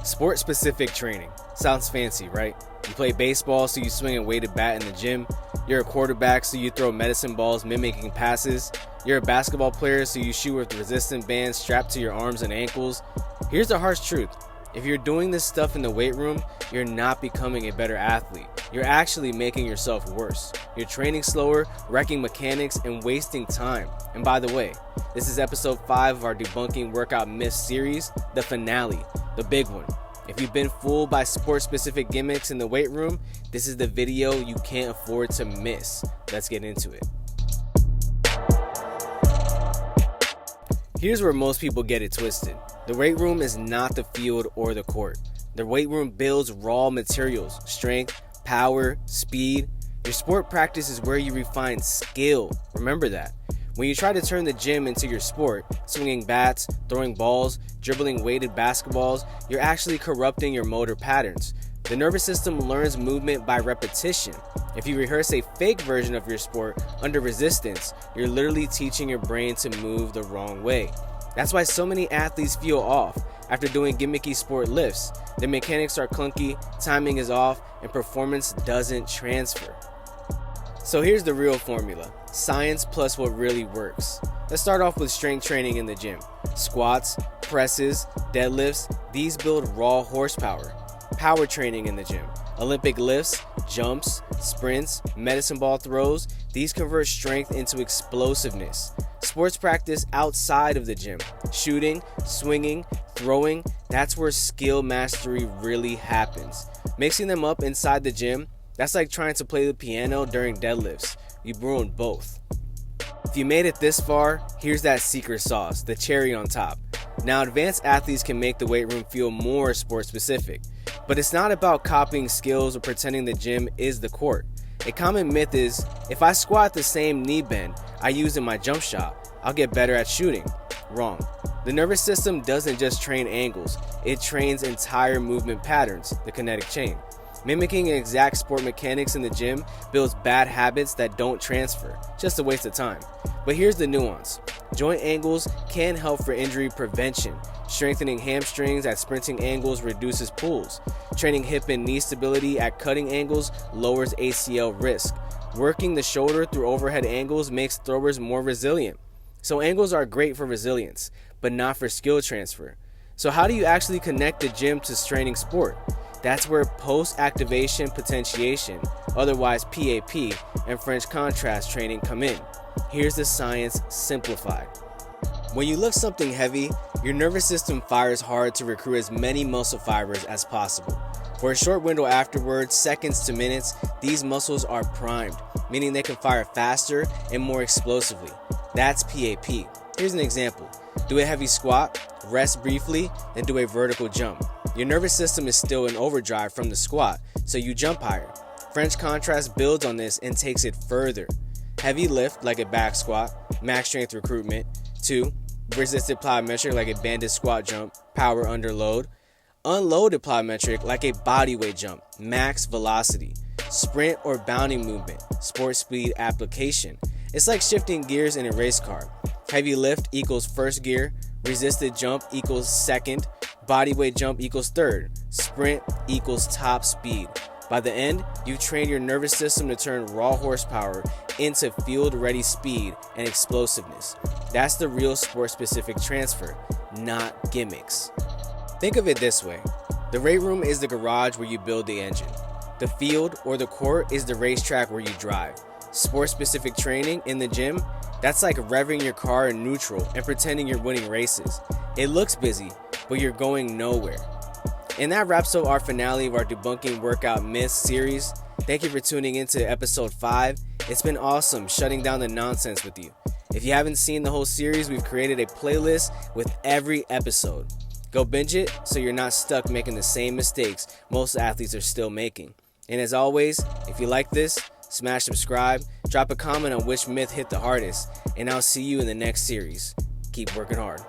Sport-specific training. Sounds fancy, right? You play baseball, so you swing a weighted bat in the gym. You're a quarterback, so you throw medicine balls mimicking passes. You're a basketball player, so you shoot with resistant bands strapped to your arms and ankles. Here's the harsh truth. If you're doing this stuff in the weight room, you're not becoming a better athlete. You're actually making yourself worse. You're training slower, wrecking mechanics, and wasting time. And by the way, this is episode 5 of our Debunking Workout Myths series, the finale, the big one. If you've been fooled by sport-specific gimmicks in the weight room, this is the video you can't afford to miss. Let's get into it. Here's where most people get it twisted. The weight room is not the field or the court. The weight room builds raw materials, strength, power, speed. Your sport practice is where you refine skill. Remember that. When you try to turn the gym into your sport, swinging bats, throwing balls, dribbling weighted basketballs, you're actually corrupting your motor patterns. The nervous system learns movement by repetition. If you rehearse a fake version of your sport under resistance, you're literally teaching your brain to move the wrong way. That's why so many athletes feel off after doing gimmicky sport lifts. The mechanics are clunky, timing is off, and performance doesn't transfer. So here's the real formula. Science plus what really works. Let's start off with strength training in the gym. Squats, presses, deadlifts, these build raw horsepower. Power training in the gym. Olympic lifts, jumps, sprints, medicine ball throws, these convert strength into explosiveness. Sports practice outside of the gym. Shooting, swinging, throwing, that's where skill mastery really happens. Mixing them up inside the gym, that's like trying to play the piano during deadlifts. You ruin both. If you made it this far, here's that secret sauce, the cherry on top. Now, advanced athletes can make the weight room feel more sport specific, but it's not about copying skills or pretending the gym is the court. A common myth is, if I squat the same knee bend I use in my jump shot, I'll get better at shooting. Wrong. The nervous system doesn't just train angles, it trains entire movement patterns, the kinetic chain. Mimicking exact sport mechanics in the gym builds bad habits that don't transfer, just a waste of time. But here's the nuance. Joint angles can help for injury prevention. Strengthening hamstrings at sprinting angles reduces pulls. Training hip and knee stability at cutting angles lowers ACL risk. Working the shoulder through overhead angles makes throwers more resilient. So angles are great for resilience, but not for skill transfer. So how do you actually connect the gym to training sport? That's where Post Activation Potentiation, otherwise PAP, and French contrast training come in. Here's the science simplified. When you lift something heavy, your nervous system fires hard to recruit as many muscle fibers as possible. For a short window afterwards, seconds to minutes, these muscles are primed, meaning they can fire faster and more explosively. That's PAP. Here's an example. Do a heavy squat, rest briefly, then do a vertical jump. Your nervous system is still in overdrive from the squat, so you jump higher. French contrast builds on this and takes it further. Heavy lift like a back squat, max strength recruitment. 2. Resisted plyometric like a banded squat jump, power under load. Unloaded plyometric like a bodyweight jump, max velocity. Sprint or bounding movement, sport speed application. It's like shifting gears in a race car. Heavy lift equals first gear, resisted jump equals second, bodyweight jump equals third, sprint equals top speed. By the end, you train your nervous system to turn raw horsepower into field-ready speed and explosiveness. That's the real sport-specific transfer, not gimmicks. Think of it this way. The weight room is the garage where you build the engine. The field or the court is the racetrack where you drive. Sport-specific training in the gym, that's like revving your car in neutral and pretending you're winning races. It looks busy, but you're going nowhere. And that wraps up our finale of our Debunking Workout Myths series. Thank you for tuning into episode 5. It's been awesome shutting down the nonsense with you. If you haven't seen the whole series, we've created a playlist with every episode. Go binge it so you're not stuck making the same mistakes most athletes are still making. And as always, if you like this, smash subscribe, drop a comment on which myth hit the hardest, and I'll see you in the next series. Keep working hard.